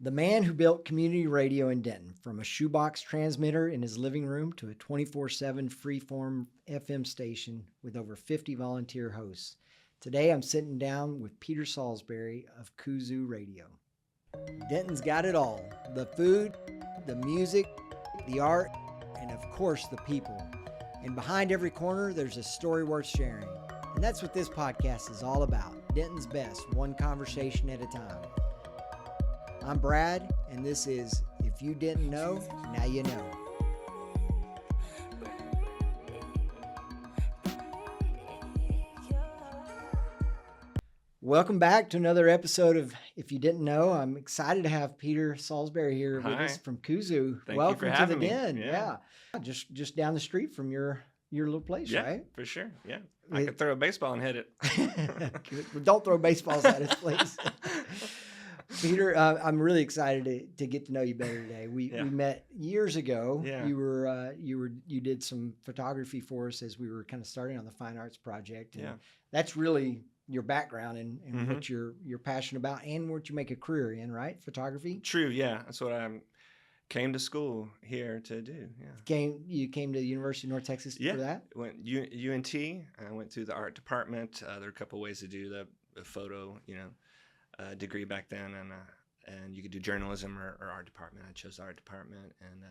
The man who built community radio in Denton, from a shoebox transmitter in his living room to a 24/7 freeform FM station with over 50 volunteer hosts. Today I'm sitting down with Peter Salisbury of KUZU Radio. Denton's got it all: the food, the music, the art, and of course the people. And behind every corner there's a story worth sharing. And that's what this podcast is all about. Denton's best, one conversation at a time. I'm Brad, and this is If You Didn't Know, Now You Know. Welcome back to another episode of If You Didn't Know. I'm excited to have Peter Salisbury here with us from KUZU. Thank Welcome you for to the having me. Den. Yeah. Just down the street from your little place, right? For sure. Yeah. I could throw a baseball and hit it. Well, don't throw baseballs at us, please. Peter, I'm really excited to get to know you better today. We met years ago. Yeah. You did some photography for us as we were kind of starting on the Fine Arts Project. And that's really your background and what you're passionate about and what you make a career in, right? Photography. True. Yeah. That's what I came to school here to do. Yeah. You came to the University of North Texas for that? Went UNT. I went through the art department. There are a couple ways to do the photo, degree back then, and you could do journalism or art department. I chose the art department, and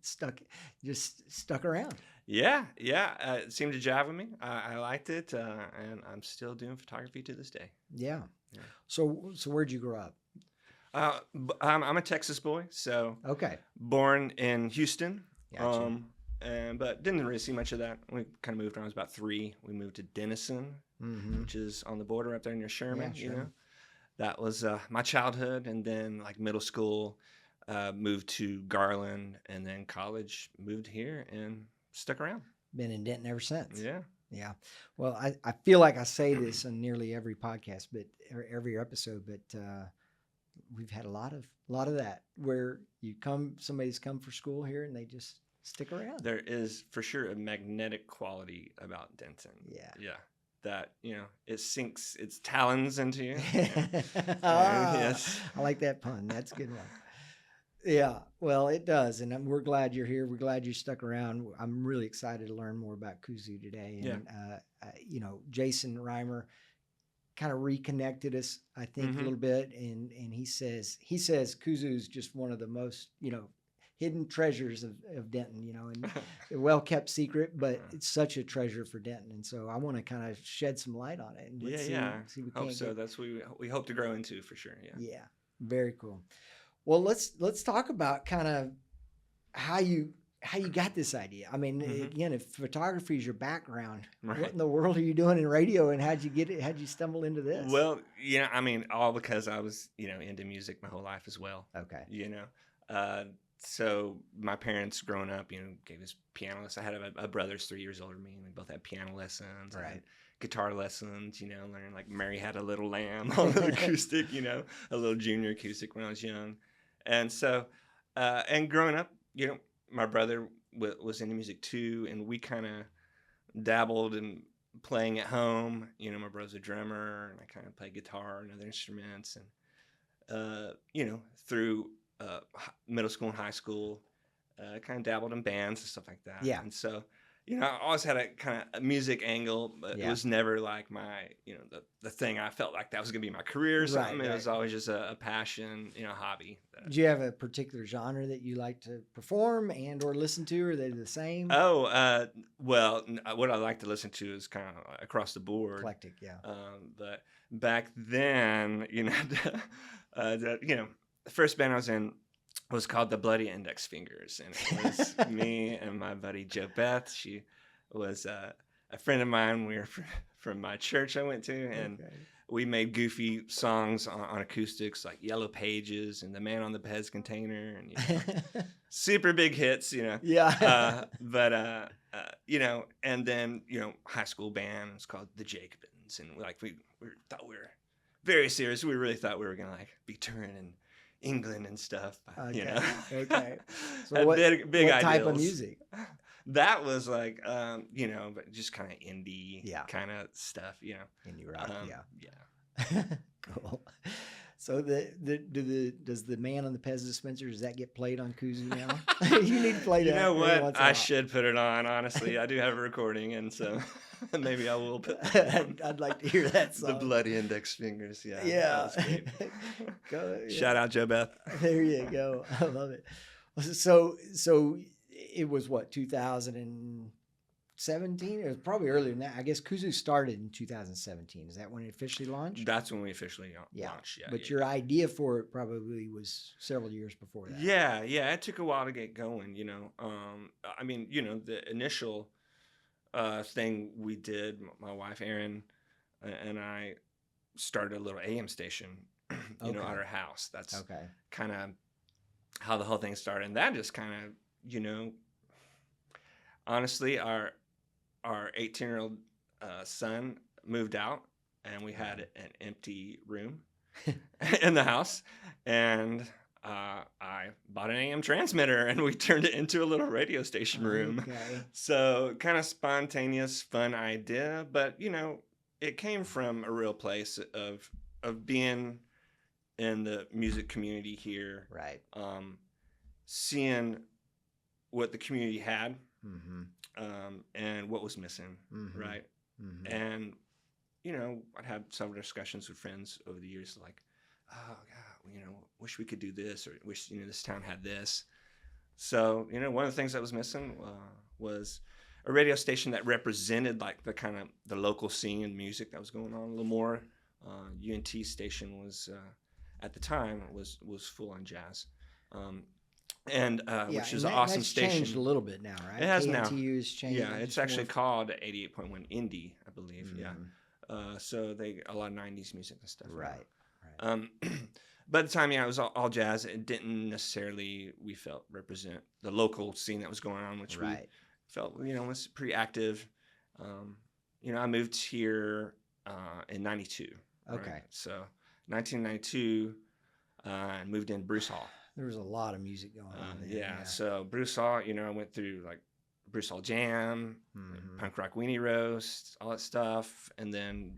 stuck around. Yeah. It seemed to jive with me. I liked it, and I'm still doing photography to this day. Yeah. So where'd you grow up? I'm a Texas boy, so born in Houston. Gotcha. But didn't really see much of that. We kind of moved around. I was about 3. We moved to Denton, which is on the border up there near Sherman. Yeah, sure. That was my childhood, and then like middle school, moved to Garland, and then college moved here and stuck around. Been in Denton ever since. Yeah. Well, I feel like I say this on nearly every podcast, but every episode, but we've had a lot of that where somebody's come for school here and they just stick around. There is for sure a magnetic quality about Denton. Yeah. That, it sinks its talons into you. Yes. I like that pun. That's a good one. Yeah, well, it does. And we're glad you're here. We're glad you stuck around. I'm really excited to learn more about KUZU today. And, Jason Reimer kind of reconnected us, I think, a little bit. And he says KUZU is just one of the most, hidden treasures of Denton, and a well-kept secret, but it's such a treasure for Denton. And so I want to kind of shed some light on it. And see what hope so. That's what we hope to grow into for sure. Yeah. Very cool. Well, let's talk about kind of how you got this idea. I mean, again, if photography is your background, what in the world are you doing in radio, and how'd you get it? How'd you stumble into this? Well, all because I was, into music my whole life as well. Okay. So my parents growing up, gave us piano lessons. I had a brother who's 3 years older than me, and we both had piano lessons. Right. Guitar lessons, learning like Mary Had a Little Lamb on the acoustic, a little junior acoustic when I was young. And so, and growing up, my brother was into music too, and we kind of dabbled in playing at home. My brother's a drummer, and I kind of play guitar and other instruments. And, through middle school and high school, kind of dabbled in bands and stuff like that. Yeah. And so, I always had a kind of music angle, but it was never like my, the thing I felt like that was going to be my career or something. Right. It was always just a passion, hobby. Do you have a particular genre that you like to perform and or listen to? Are they the same? Oh, well, what I like to listen to is kind of across the board. Eclectic, yeah. But back then, the first band I was in was called the Bloody Index Fingers, and it was me and my buddy Joe Beth. She was a friend of mine. We were from my church I went to, and we made goofy songs on acoustics like Yellow Pages and The Man on the Pez Container, and super big hits, Yeah. And then high school band was called the Jacobins, and we thought we were very serious. We really thought we were gonna be touring in England and stuff. Okay. So what type ideals. of music? That was but just kind of indie kind of stuff, Indie rock, yeah. Cool. So does the man on the Pez dispenser, does that get played on KUZU now? You need to play that. You know every what? once in a I while. should put it on. Honestly, I do have a recording, and so maybe I will put that on. I'd like to hear that The song. bloody index fingers. Yeah. Yeah. That was great. Go, Shout out Joe Beth. There you go. I love it. So it was what, 2017? It was probably earlier than that. I guess KUZU started in 2017. Is that when it officially launched? That's when we officially launched. Yeah. But your idea for it probably was several years before that. Yeah. It took a while to get going. I mean, the initial thing we did, my wife Erin and I started a little AM station, at our house. That's kind of how the whole thing started. And that just kind of, honestly, our 18-year-old son moved out, and we had an empty room in the house. And I bought an AM transmitter, and we turned it into a little radio station room. Okay. So kind of spontaneous, fun idea, but it came from a real place of being in the music community here, Right. Seeing what the community had, Mm-hmm. and what was missing, Mm-hmm. right? Mm-hmm. And I'd have several discussions with friends over the years, like, oh God, wish we could do this, or wish this town had this. So one of the things that was missing was a radio station that represented like the kind of the local scene and music that was going on a little more. UNT station was at the time was full on jazz, which is an awesome that's station. Changed a little bit now, right? It has now. KNTU's changed. Yeah, it's actually called 88.1 Indie, I believe. Mm-hmm. Yeah. So they a lot of 90s music and stuff. Right. But at the time, it was all jazz. It didn't necessarily, we felt, represent the local scene that was going on, which we felt, was pretty active. I moved here in 92. Okay. Right? So 1992, I moved in Bruce Hall. There was a lot of music going on there. Yeah. So Bruce Hall, I went through like Bruce Hall Jam, Mm-hmm. Punk Rock Weenie Roast, all that stuff. And then,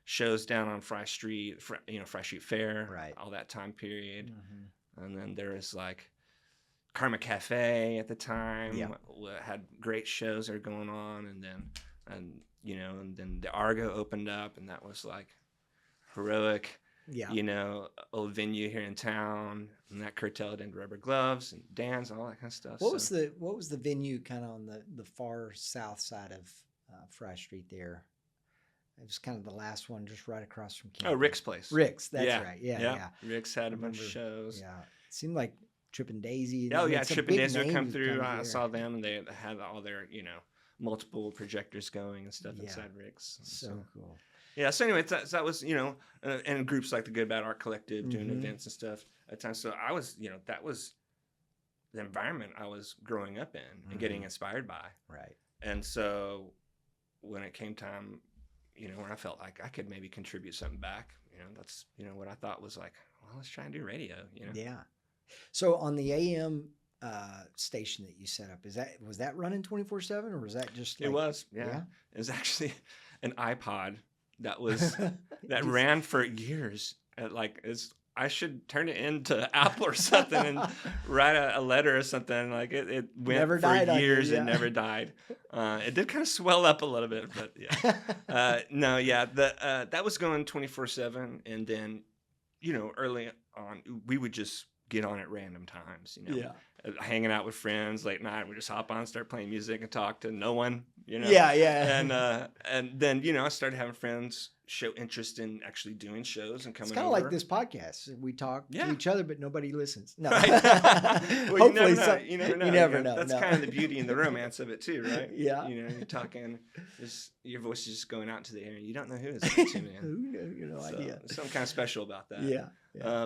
shows down on Fry Street, Fry Street Fair, Right. all that time period. Mm-hmm. And then there was like Karma Cafe at the time. Yeah. Had great shows that were going on. And then the Argo opened up, and that was like heroic. Yeah. Old venue here in town, and that curtailed into Rubber Gloves and Dan's and all that kind of stuff. What was the venue kind of on the far south side of Fry Street there? It was kind of the last one, just right across from campus. Oh, Rick's place. Rick's, that's right. Yeah. Rick's had a bunch of shows. Yeah, it seemed like Trip and Daisy. Oh yeah, Trip and Daisy would come names through. I here. saw them, and they had all their multiple projectors going and stuff inside Rick's. So cool. Yeah. So anyway, that was and groups like the Good Bad Art Collective doing Mm-hmm. events and stuff at times. So I was that was the environment I was growing up in and Mm-hmm. getting inspired by. Right. And so when it came time, when I felt like I could maybe contribute something back, that's what I thought was like, well, let's try and do radio. Yeah. So on the AM station that you set up, was that running 24/7, or was that just? It was. Yeah. It was actually an iPod that was that ran for years. I should turn it into Apple or something and write a letter or something. Like it went Never for died on you, years yeah. and never died. It did kind of swell up a little bit, but yeah. No, yeah. That was going 24/7, and then early on we would just get on at random times. Yeah. Hanging out with friends late night. We just hop on, start playing music, and talk to no one. Yeah. And then I started having friends show interest in actually doing shows and coming It's kind of over. like this podcast. We talk to Yeah. each other, but nobody listens. No. Right. Well, Hopefully you never know. You never know. That's no. kind of the beauty and the romance of it too, right? Yeah. You're talking, your voice is just going out to the air, and you don't know who it's to, man. Who knew? You know, So, idea. something kind of special about that. Yeah.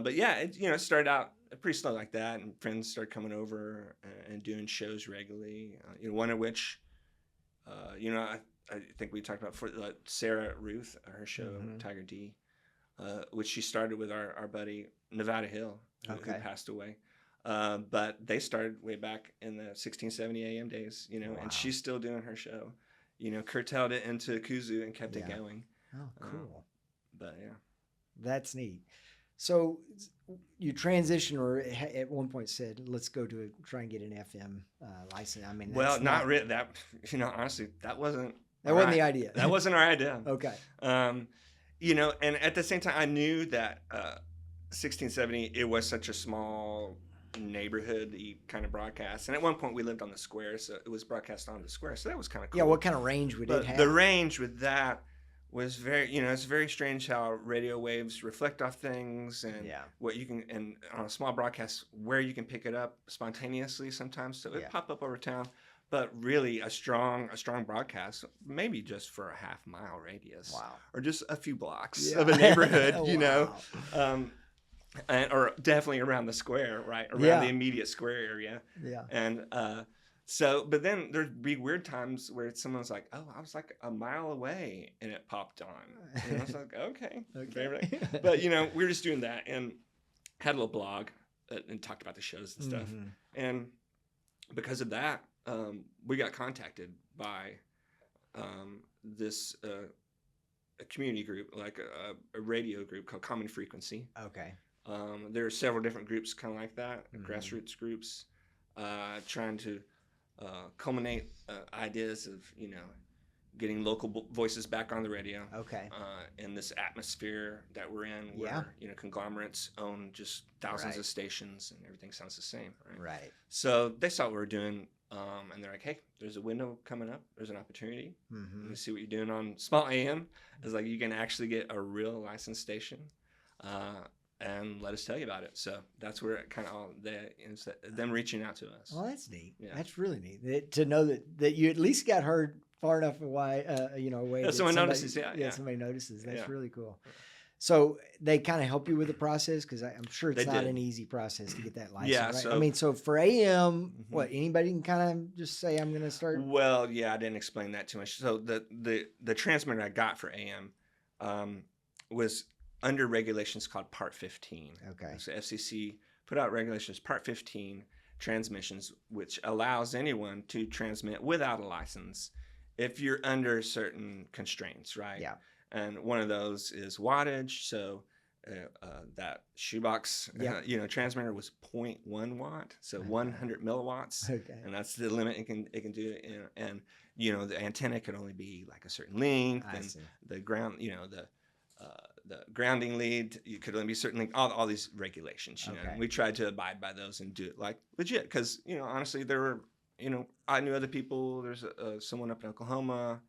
But yeah, it started out pretty slow like that, and friends started coming over and doing shows regularly. One of which, I think we talked about for Sarah Ruth, her show Mhm. Tiger D, which she started with our buddy Nevada Hill, who passed away. But they started way back in the 1670 AM days, Wow. and she's still doing her show. Curtailed it into KUZU and kept it going. Oh, cool. But yeah. That's neat. So you transition, or at one point said, "Let's go to try and get an FM license." I mean, Well, that's not really. That honestly, that wasn't the idea. That wasn't our idea. Okay. And at the same time, I knew that 1670 it was such a small neighborhood kind of broadcast, and at one point we lived on the square, so it was broadcast on the square, so that was kind of cool. Yeah. What kind of range would it have? The range with that was very, it's very strange how radio waves reflect off things, and what you can, and on a small broadcast where you can pick it up spontaneously sometimes, so it pop up over town. But really, a strong broadcast, maybe just for a half-mile radius, or just a few blocks of a neighborhood, or definitely around the square, right, around the immediate square area. Yeah. And but then there'd be weird times where someone's like, "Oh, I was like a mile away," and it popped on, and I was like, "Okay." But we were just doing that, and had a little blog and talked about the shows and stuff, and because of that. We got contacted by this a community group, like a radio group called Common Frequency. Okay. There are several different groups kind of like that, grassroots groups, trying to culminate ideas of, getting local voices back on the radio. Okay. In this atmosphere that we're in, where conglomerates own just thousands of stations and everything sounds the same. Right. So they saw what we were doing. And they're like, "Hey, there's a window coming up. There's an opportunity. Let me see what you're doing on small AM. It's like you can actually get a real licensed station, and let us tell you about it." So that's where it kind of all them reaching out to us. Well, that's neat. Yeah. That's really neat to know that you at least got heard far enough away. Away. Yeah, someone notices. Yeah. Somebody notices. That's really cool. So they kind of help you with the process, because I'm sure it's not an easy process to get that license. Yeah, right? So for AM, anybody can kind of just say, "I'm going to start." Well, yeah, I didn't explain that too much. So the transmitter I got for AM was under regulations called Part 15. Okay. So FCC put out regulations Part 15 transmissions, which allows anyone to transmit without a license if you're under certain constraints, right? Yeah. And one of those is wattage. So that shoebox, transmitter was 0.1 watt, so 100 milliwatts, and that's the limit it can do. And the antenna could only be like a certain length, and the ground, the grounding lead, you could only be certain length. All these regulations, And we tried to abide by those and do it like legit, because honestly, there were, I knew other people. There's someone up in Oklahoma.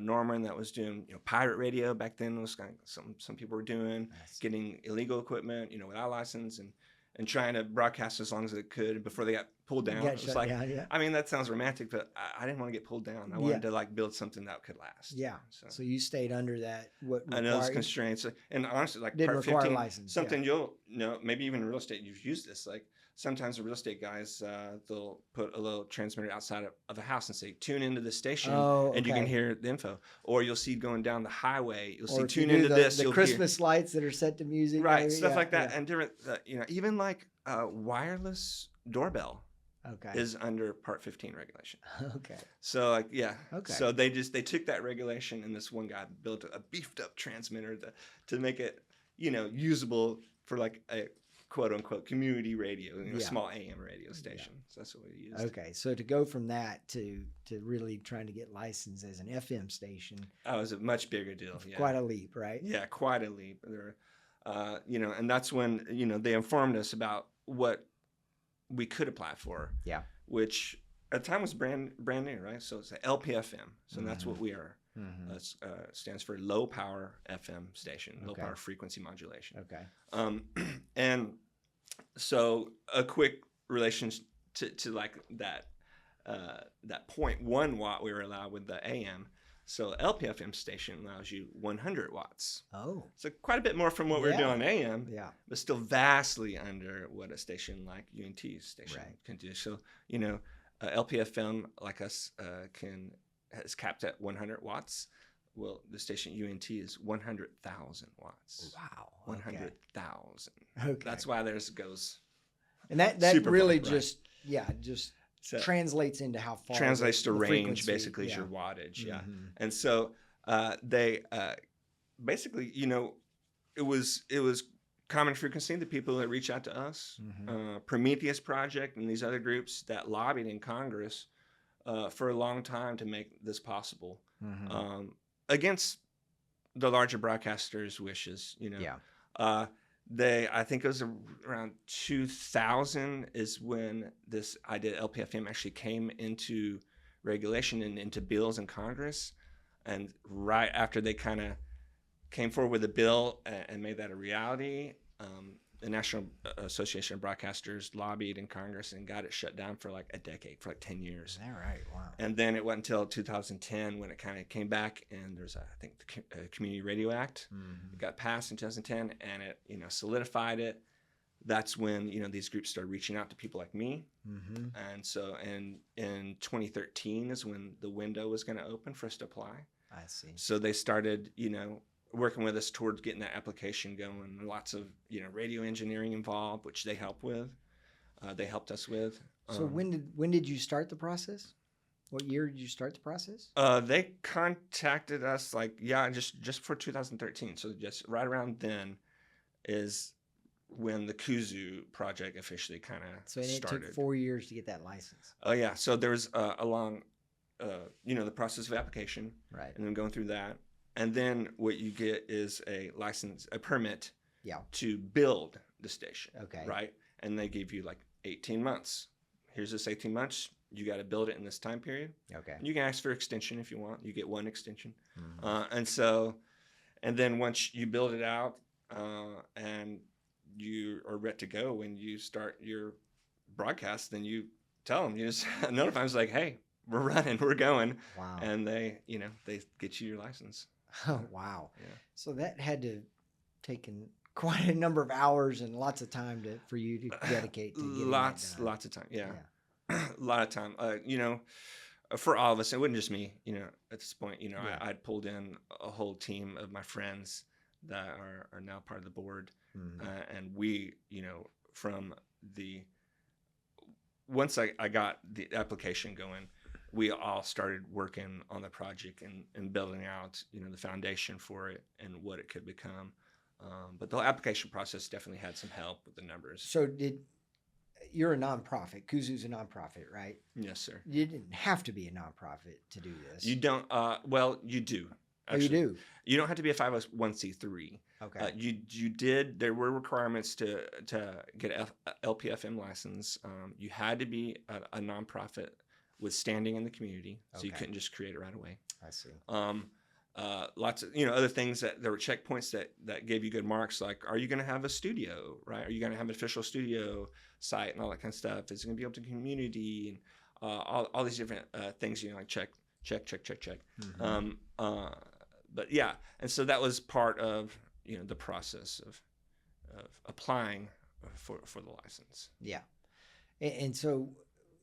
Norman that was doing pirate radio back then. Was kind of some people were doing getting illegal equipment without license and trying to broadcast as long as they could before they got pulled down. It was like, I mean, that sounds romantic, but I didn't want to get pulled down. I wanted to build something that could last. Yeah. So you stayed under that. I know those constraints, and honestly, like didn't Part require 15, license. Something you'll maybe even in real estate you've used this. Like sometimes the real estate guys they'll put a little transmitter outside of a house and say tune into the station, and you can hear the info. Or you'll see going down the highway, you'll see tune into this. The Christmas lights that are set to music, right? Maybe. Stuff like that, and different. Even like wireless doorbell. Okay. Is under Part 15 regulation. Okay. So Okay. So they took that regulation, and this one guy built a beefed up transmitter to make it usable for like a quote unquote community radio, small AM radio station. So that's what we used. Okay. So to go from that to really trying to get licensed as an FM station, that was a much bigger deal. Yeah. Quite a leap, right? Yeah, quite a leap. There, and that's when they informed us about what we could apply for. Yeah. Which at the time was brand new, right? So it's an LPFM. So that's what we are. Stands for low power FM station, low power frequency modulation. Okay. And so a quick relation to like that 0.1 watt we were allowed with the AM. So LPFM station allows you 100 watts. Oh. So quite a bit more from what we're doing on AM. Yeah. But still vastly under what a station like UNT's station can do. So, LPFM like us is capped at 100 watts. Well, the station UNT is 100,000 watts. Wow. 100,000. Okay. That's why theirs goes. And that really just translates into how far. Translates to range, basically, is your wattage. Yeah. And so they basically, it was Common Frequency, the people that reach out to us, Mm-hmm. Prometheus Project, and these other groups that lobbied in Congress for a long time to make this possible, Mm-hmm. against the larger broadcasters' wishes. Yeah. I think it was around 2000 is when this idea LPFM actually came into regulation and into bills in Congress, and right after they kind of came forward with a bill and made that a reality, the National Association of Broadcasters lobbied in Congress and got it shut down for like a decade, for like 10 years. Is that right? Wow. And then it wasn't until 2010 when it kind of came back, and there's, I think, the Community Radio Act. Mm-hmm. It got passed in 2010, and it, solidified it. That's when, these groups started reaching out to people like me. Mm-hmm. And so, and in 2013 is when the window was going to open for us to apply. I see. So they started, working with us towards getting that application going. Lots of, radio engineering involved, which they help with. They helped us with. So when did you start the process? What year did you start the process? They contacted us just for 2013. So just right around then is when the KUZU project officially kind of started. So it took 4 years to get that license. Oh yeah. So there was along, the process of application, Right. and then going through that, and then what you get is a license, a permit, Yeah. to build the station. Okay. Right, and they give you like 18 months. Here's this 18 months. You got to build it in this time period. Okay. You can ask for extension if you want. You get one extension. Mm-hmm. And then once you build it out, and you are ready to go when you start your broadcast, then you tell them, you just notify them, it's like, hey, we're running, we're going. Wow. And they get you your license. Oh, wow. Yeah. So that had to taken quite a number of hours and lots of time for you to dedicate to getting Lots of time. Yeah. A lot of time. For all of us, it wasn't just me. At this point, Yeah. I'd pulled in a whole team of my friends that are now part of the board, Mm-hmm. and we, from once I got the application going, we all started working on the project and building out, the foundation for it and what it could become. But the application process definitely had some help with the numbers. So you're a nonprofit. KUZU's a nonprofit, right? Yes, sir. You didn't have to be a nonprofit to do this. You don't. Well, you do. Oh, you do? You don't have to be a 501c3. Okay. You did. There were requirements to get LPFM license. You had to be a nonprofit with standing in the community, so you Okay. couldn't just create it right away. I see. Lots of other things that there were checkpoints that gave you good marks, like, are you going to have a studio, right? Are you going to have an official studio site and all that kind of stuff? Is it going to be open to community, and all these different things, like check. Mm-hmm. But yeah, and so that was part of the process of applying for the license. Yeah. And so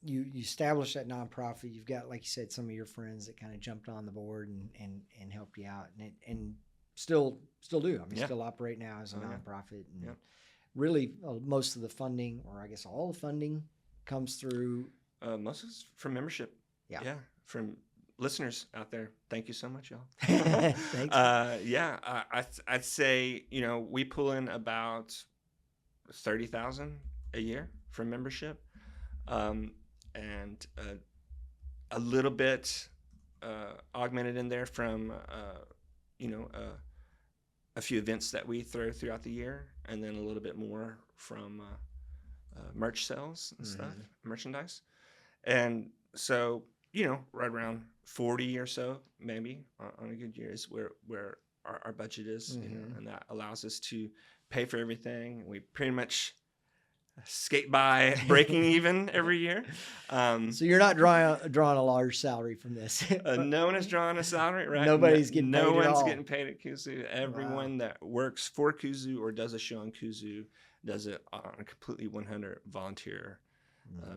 you established that nonprofit. You've got, like you said, some of your friends that kind of jumped on the board and helped you out, and still do. I mean, Yeah. still operate now as a Oh, yeah. nonprofit. And Yep. really, most of the funding, or I guess all the funding, comes through. Most of it's from membership. Yeah. From listeners out there. Thank you so much, y'all. Thanks. I'd say we pull in about 30,000 a year from membership, and a little bit augmented in there from a few events that we throw throughout the year, and then a little bit more from merch sales and stuff, merchandise. And so, right around 40 or so, maybe on a good year is where our budget is, and that allows us to pay for everything. We pretty much skate by breaking even every year. So you're not drawing a large salary from this. No one is drawing a salary, right? Nobody's getting paid no at one's all. getting paid at KUZU. Everyone that works for KUZU or does a show on KUZU does it on a completely 100 volunteer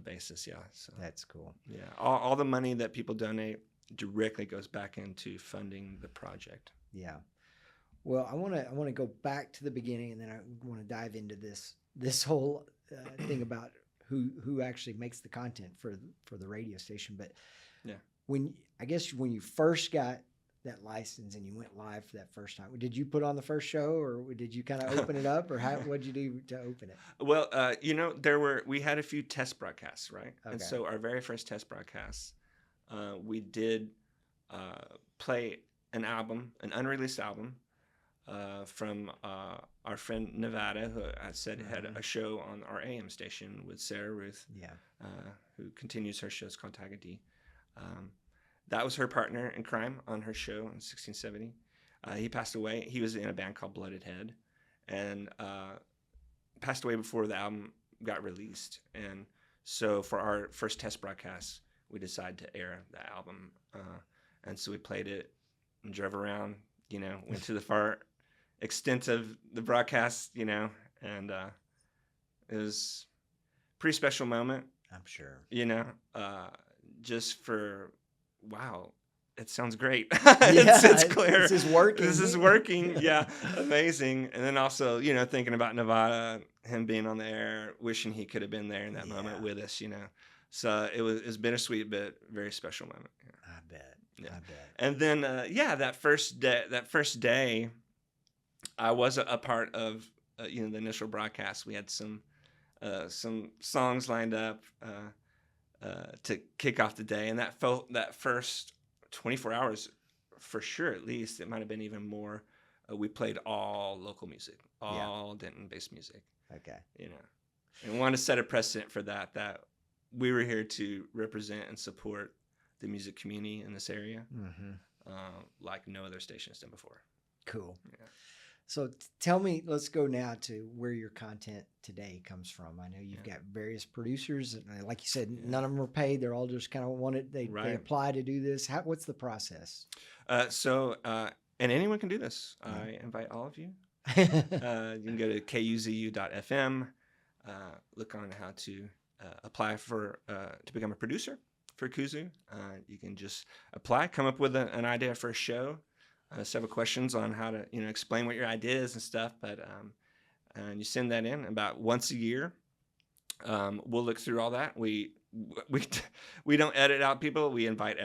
basis. Yeah, so That's cool. yeah, all the money that people donate directly goes back into funding the project. Yeah. Well, I want to go back to the beginning, and then I want to dive into this whole thing about who actually makes the content for the radio station. But yeah, when you first got that license and you went live for that first time? Did you put on the first show, or did you kind of open it up, or what'd you do to open it? Well, we had a few test broadcasts, right? Okay. And so our very first test broadcast, we did play an album, an unreleased album, from our friend Nevada, who I said had a show on our AM station with Sarah Ruth, who continues her shows called Tagadi. That was her partner in crime on her show in 1670. He passed away. He was in a band called Blooded Head, and passed away before the album got released. And so for our first test broadcast, we decided to air the album. And so we played it and drove around, went to the far extent of the broadcast, and it was a pretty special moment. I'm sure. Just for, wow, it sounds great. Yeah, it's clear. This is working. This is working. Yeah, amazing. And then also, thinking about Nevada, him being on the air, wishing he could have been there in that moment with us, So it's bittersweet, but very special moment. Yeah. I bet. Yeah. I bet. And then, that first day, I was a part of, the initial broadcast. We had some songs lined up to kick off the day, and that first 24 hours, for sure, at least, it might have been even more. We played all local music, all Denton-based music. Okay. And wanted to set a precedent for that we were here to represent and support the music community in this area, like no other station has done before. Cool. Yeah. So tell me, let's go now to where your content today comes from. I know you've got various producers, and like you said, none of them are paid. They're all just kind of wanted, they apply to do this. What's the process? And anyone can do this. I invite all of you. You can go to KUZU.FM, look on how to apply to become a producer for KUZU. You can just apply, come up with an idea for a show. Several questions on how to explain what your idea is and stuff, but and you send that in about once a year. We'll look through all that. We don't edit out people. We invite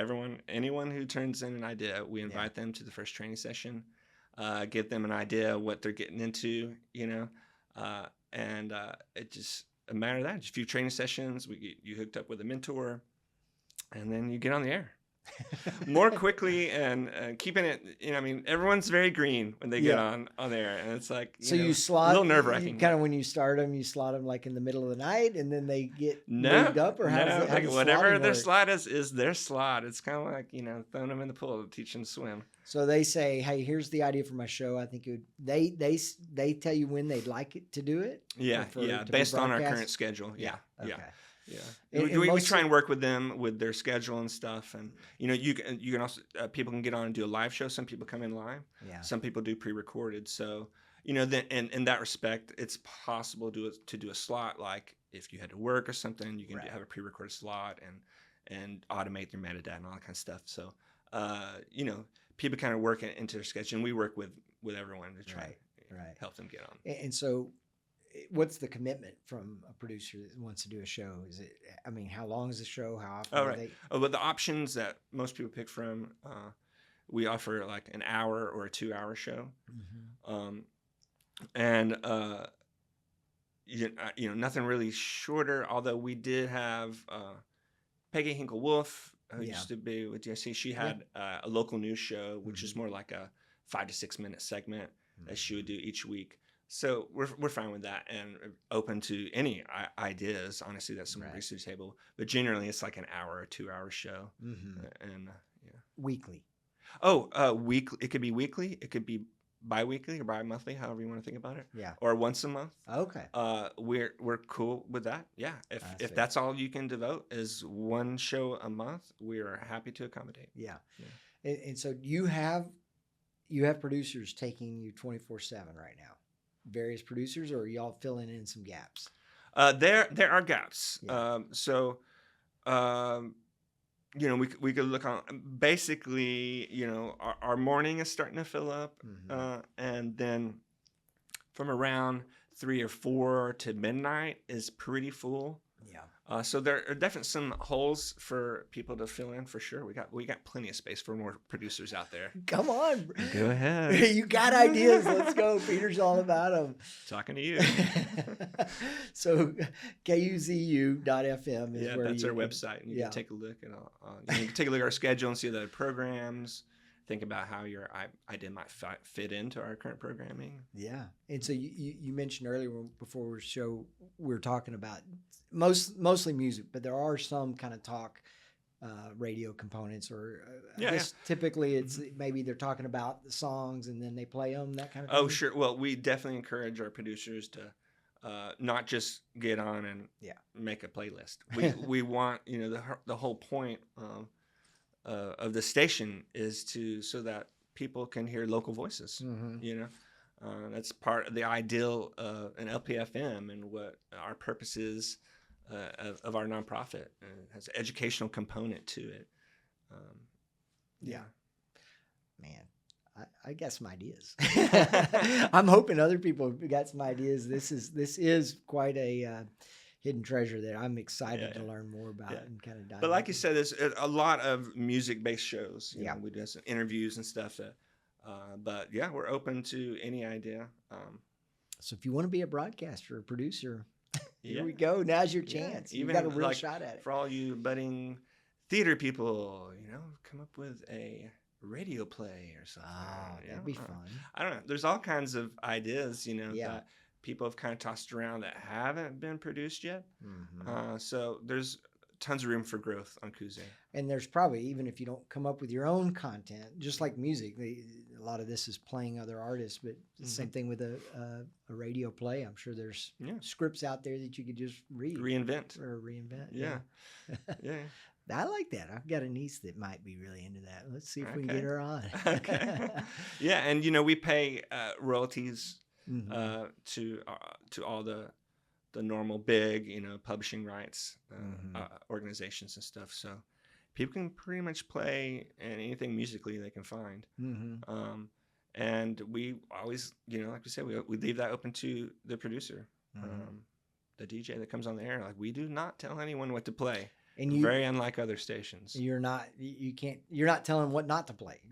anyone who turns in an idea, we invite them to the first training session, give them an idea of what they're getting into, and it's just a matter of that. Just a few training sessions, we get you hooked up with a mentor, and then you get on the air. More quickly and keeping it, everyone's very green when they get on there, and it's like you slot a little nerve-wracking. Kind of when you start them, you slot them like in the middle of the night, and then they get moved up, or how does whatever their work? slot is their slot. It's kind of like throwing them in the pool to teach them to swim. So they say, "Hey, here's the idea for my show. I think they tell you when they'd like it to do it." Yeah, based on our current schedule. Yeah. And we try and work with them with their schedule and stuff, and you can also people can get on and do a live show. Some people come in live. Yeah. Some people do pre-recorded. So then in that respect, it's possible to do a slot, like if you had to work or something, you can have a pre-recorded slot and automate your metadata and all that kind of stuff. So people kind of work into their schedule, and we work with everyone to try help them get on. And so, what's the commitment from a producer that wants to do a show? Is it? How long is the show? How often? Are they? Well, the options that most people pick from, we offer like an hour or a 2-hour show, and nothing really shorter. Although we did have Peggy Hinkle-Wolf, who used to be with DSC. She had a local news show, which is more like a 5 to 6 minute segment that she would do each week. So we're fine with that and open to any ideas. Honestly, that's someone brings to the table. But generally, it's like an hour or 2-hour show, and weekly. Weekly. It could be weekly. It could be bi-weekly or bi-monthly, however you want to think about it. Yeah. Or once a month. Okay. We're cool with that. Yeah. If that's all you can devote is one show a month, we are happy to accommodate. Yeah. And so you have producers taking you 24/7 right now. Various producers, or are y'all filling in some gaps? There are gaps. Yeah. We could look on. Basically, our morning is starting to fill up, and then from around 3 or 4 to midnight is pretty full. Yeah. So there are definitely some holes for people to fill in for sure. We got plenty of space for more producers out there. Come on. Go ahead. You got ideas. Let's go. Peter's all about them. Talking to you. So KUZU.FM is Yeah, where that's you our can- website. And you yeah. can take a look at you can take a look at our schedule and see the programs. Think about how your idea might fit into our current programming. Yeah. And so you mentioned earlier before the show, we were talking about mostly music, but there are some kind of talk radio components, or I guess typically it's maybe they're talking about the songs and then they play them, that kind of thing. Oh, sure. Well, we definitely encourage our producers to not just get on and make a playlist. We want, the whole point of the station is so that people can hear local voices. Mm-hmm. That's part of the ideal of an LPFM and what our purpose is of our nonprofit. It has an educational component to it. Man, I got some ideas. I'm hoping other people have got some ideas. This is quite a hidden treasure that I'm excited to learn more about and kind of dive But like into. you said, there's a lot of music-based shows. You know, we do some interviews and stuff. But yeah, we're open to any idea. So if you want to be a broadcaster or producer, here we go. Now's your chance. You've got a real shot at it. For all you budding theater people, come up with a radio play or something. Oh, that'd be fun. I don't know. There's all kinds of ideas, that people have kind of tossed around that haven't been produced yet. Mm-hmm. So there's tons of room for growth on KUZU. And there's probably, even if you don't come up with your own content, just like music, a lot of this is playing other artists, but the same thing with a radio play. I'm sure there's scripts out there that you could just read. Reinvent. Yeah. Yeah. I like that. I've got a niece that might be really into that. Let's see if we can get her on. Okay. Yeah, and we pay royalties to all the normal big publishing rights organizations and stuff. So people can pretty much play anything musically they can find. And we always, like we said, we leave that open to the producer, the DJ that comes on the air. Like, we do not tell anyone what to play. And very unlike other stations. You're not telling them what not to play.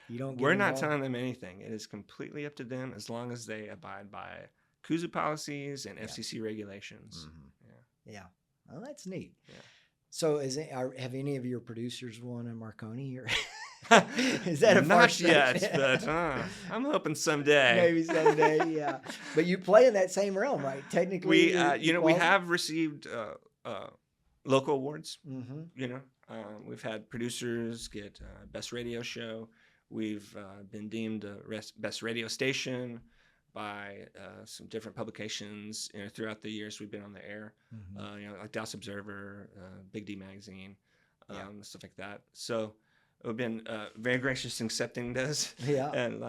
You don't. We're not telling them anything. It is completely up to them as long as they abide by KUZU policies and FCC regulations. Yeah. Well, that's neat. Yeah. So, have any of your producers won a Marconi, or is that a not yet? But I'm hoping someday. Maybe someday, yeah. But you play in that same realm, right? Technically, we have received local awards. We've had producers get best radio show. We've been deemed best radio station by some different publications throughout the years we've been on the air. Like Dallas Observer, Big D Magazine, stuff like that. So we've been very gracious in accepting this. Yeah. And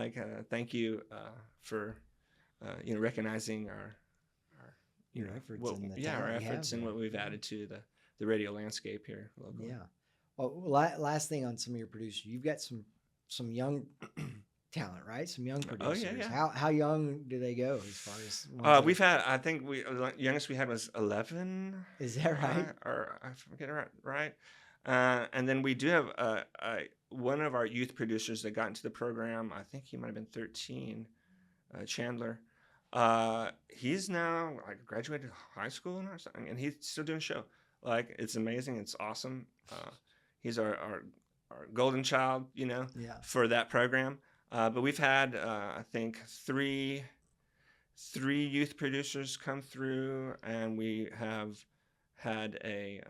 thank you for recognizing our efforts our efforts and what we've added to the radio landscape here locally. Yeah. Well, last thing on some of your producers, you've got some young talent, right? Some young producers. Oh, yeah. How young do they go as far as? We've had, I think the youngest we had was 11. Is that right? Or I forget it right. And then we do have one of our youth producers that got into the program. I think he might have been 13, Chandler. He's now graduated high school or something, and he's still doing a show. It's amazing. It's awesome. He's our golden child, for that program. But we've had, I think, three youth producers come through, and we have had a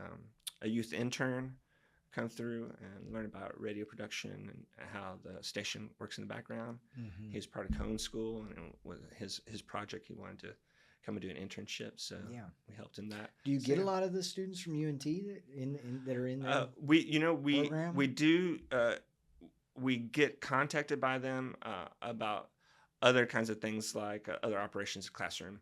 youth intern come through and learn about radio production and how the station works in the background. He's part of Cone School, and with his project, he wanted to come and do an internship, so we helped in that. Do you get a lot of the students from UNT that are in there? We do. We get contacted by them about other kinds of things, like other operations in the classroom,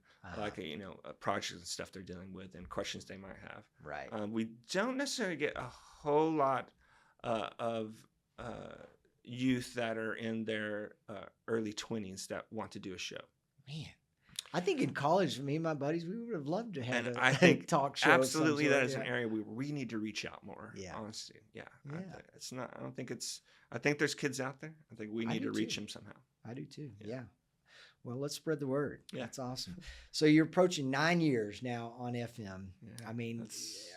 projects and stuff they're dealing with and questions they might have. Right. We don't necessarily get a whole lot of youth that are in their early 20s that want to do a show. Man. I think in college, me and my buddies, we would have loved to have And a I think talk show. Of some absolutely sort. that is Yeah. an area we need to reach out more. Yeah. Honestly, yeah. Yeah. It's not. I don't think it's. I think there's kids out there. I think we I need do to reach too. them somehow. I do too. Yeah. Yeah. Well, let's spread the word. Yeah. That's awesome. So you're approaching 9 years now on FM. Yeah, I mean,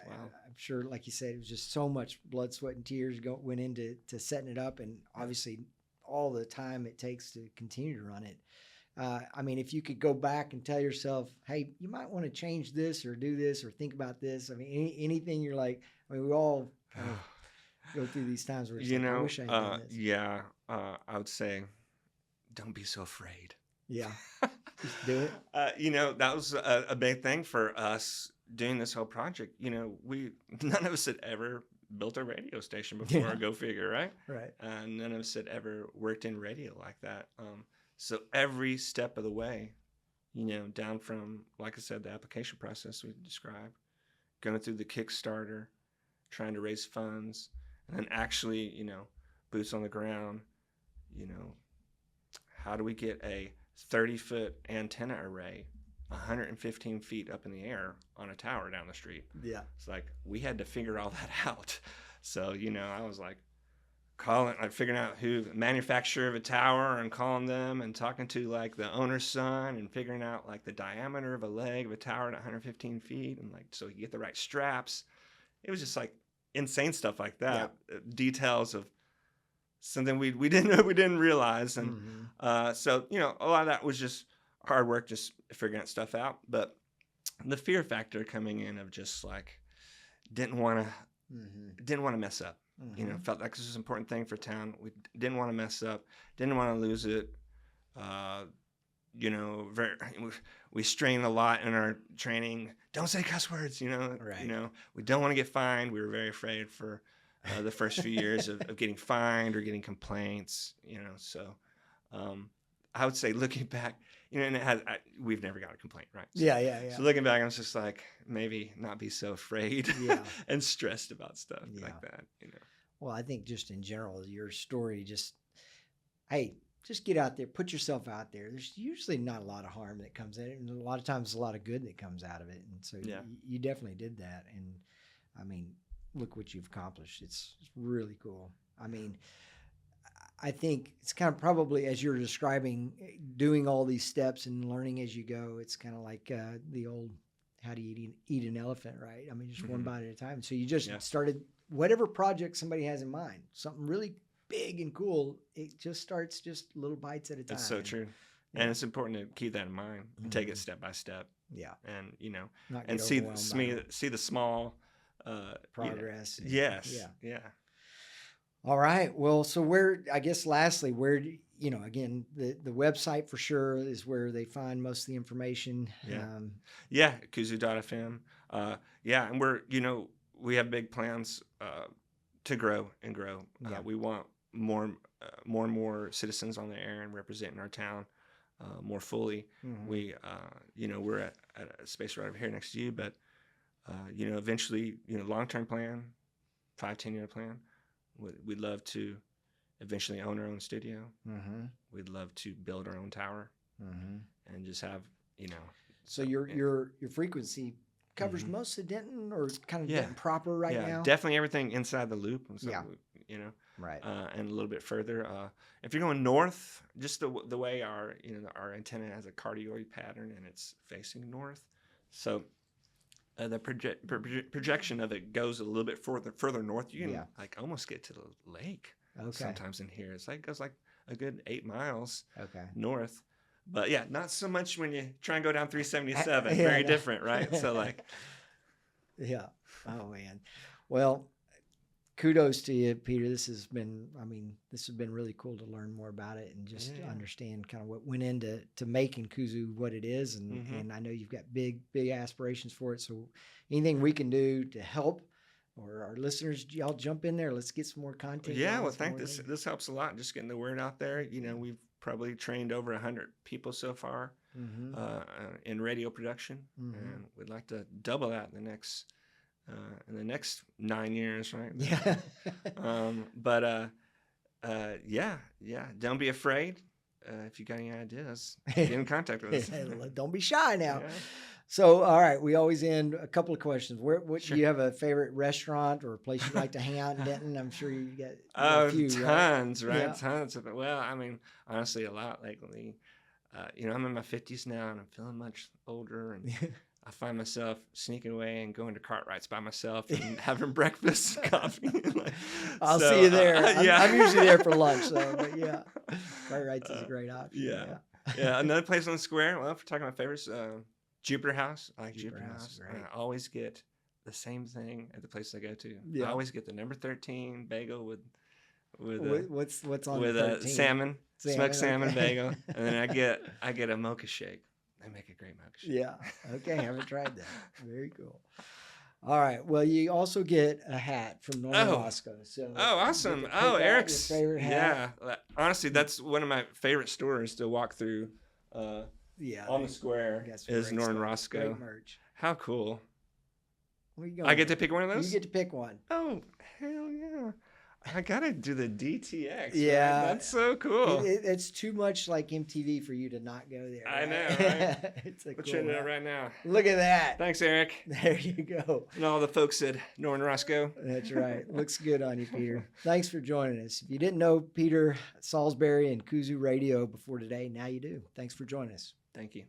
wow. I'm sure, like you said, it was just so much blood, sweat, and tears went into setting it up, and obviously all the time it takes to continue to run it. I mean, if you could go back and tell yourself, hey, you might want to change this or do this or think about this. I mean, anything you're like, I mean, we all kind of go through these times where it's like, I wish I had done this. Yeah, I would say, don't be so afraid. Yeah. Just do it. That was a big thing for us doing this whole project. None of us had ever built a radio station before. Yeah. Go figure, right? Right. None of us had ever worked in radio like that. So every step of the way, down from, like I said, the application process we described, going through the Kickstarter, trying to raise funds, and then actually, boots on the ground, how do we get a 30-foot antenna array 115 feet up in the air on a tower down the street? Yeah. It's like we had to figure all that out. So, I was like figuring out who the manufacturer of a tower and calling them and talking to like the owner's son and figuring out like the diameter of a leg of a tower at 115 feet and like so you get the right straps. It was just like insane stuff like that. Yeah. Details of something we didn't realize, and so a lot of that was just hard work, just figuring that stuff out. But the fear factor coming in of just like didn't want to mess up. Felt like this was an important thing for town. We didn't want to mess up, didn't want to lose it. We strain a lot in our training. Don't say cuss words, Right. We don't want to get fined. We were very afraid for the first few years of getting fined or getting complaints, So I would say looking back, and we've never got a complaint, right? So, Yeah. So looking back, I was just like, maybe not be so afraid and stressed about stuff like that, Well, I think just in general, your story just get out there, put yourself out there. There's usually not a lot of harm that comes in it, and a lot of times a lot of good that comes out of it. And so you definitely did that. And I mean, look what you've accomplished. It's really cool. I mean, I think it's kind of probably, as you're describing, doing all these steps and learning as you go, it's kind of like the old, how do you eat an elephant, right? I mean, just one bite at a time. So you just started whatever project somebody has in mind, something really big and cool. It just starts just little bites at a time. That's so true. And it's important to keep that in mind and take it step by step. Yeah. And, Not and get see overwhelmed by the small progress. Yes. Yeah. All right. Well, so lastly, where do again, the website for sure is where they find most of the information. Yeah. KUZU.fm. And we're, we have big plans to grow and grow. We want more and more citizens on the air and representing our town more fully. We, we're at a space right over here next to you, but, eventually, long-term plan, 5-10 year plan. We'd love to eventually own our own studio. We'd love to build our own tower and just have, So your frequency covers most of Denton, or kind of Denton proper right now? Yeah, definitely everything inside the loop. Right. And a little bit further. If you're going north, just the way our antenna has a cardioid pattern and it's facing north, so the projection of it goes a little bit further north. You can like almost get to the lake. Sometimes in here, it's like goes like a good 8 miles north. But yeah, not so much when you try and go down 377. Very different, right? So like, oh man. Well, kudos to you, Peter. This has been really cool to learn more about it and just understand kind of what went into making KUZU what it is. And I know you've got big aspirations for it. So anything we can do to help, or our listeners, y'all jump in there. Let's get some more content. Yeah, well, this helps a lot. Just getting the word out there. We've probably trained over 100 people so far in radio production, and we'd like to double that in the next 9 years, right? Yeah. Don't be afraid. if you got any ideas, get in contact with us. Don't be shy now. Yeah. So, all right, we always end a couple of questions. What Sure. do you have a favorite restaurant or a place you like to hang out in Denton? I'm sure you got Oh, a few, tons, right? Yeah. Tons of it. Well, I mean, honestly, a lot lately. I'm in my 50s now, and I'm feeling much older, and I find myself sneaking away and going to Cartwright's by myself and having breakfast and coffee. I'll see you there. I'm usually there for lunch, so but yeah, Cartwright's is a great option. Yeah. Another place on the square. Well, if we're talking about favorites, Jupiter House. I like Jupiter Jupiter House House. is great. I always get the same thing at the place I go to. Yeah. I always get the number 13 bagel with what's on with the 13? salmon, smoked salmon okay. bagel, and then I get a mocha shake. They make a great mocha shake. Yeah. Okay. Haven't tried that. Very cool. All right. Well, you also get a hat from Norman Roscoe. So awesome. you get to pick out your Eric's favorite hat. Yeah. Honestly, that's one of my favorite stores to walk through. On the square is Norman Roscoe. Great merch. How cool! Where you going? I get to pick one of those. You get to pick one. Oh, hell yeah! I gotta do the DTX. Yeah, right? That's so cool. It's too much like MTV for you to not go there. I right? know, right? It's a We're cool trending it hat. right now. Look at that. Thanks, Eric. There you go. And all the folks at Norman Roscoe. That's right. Looks good on you, Peter. Thanks for joining us. If you didn't know Peter Salisbury and KUZU Radio before today, now you do. Thanks for joining us. Thank you.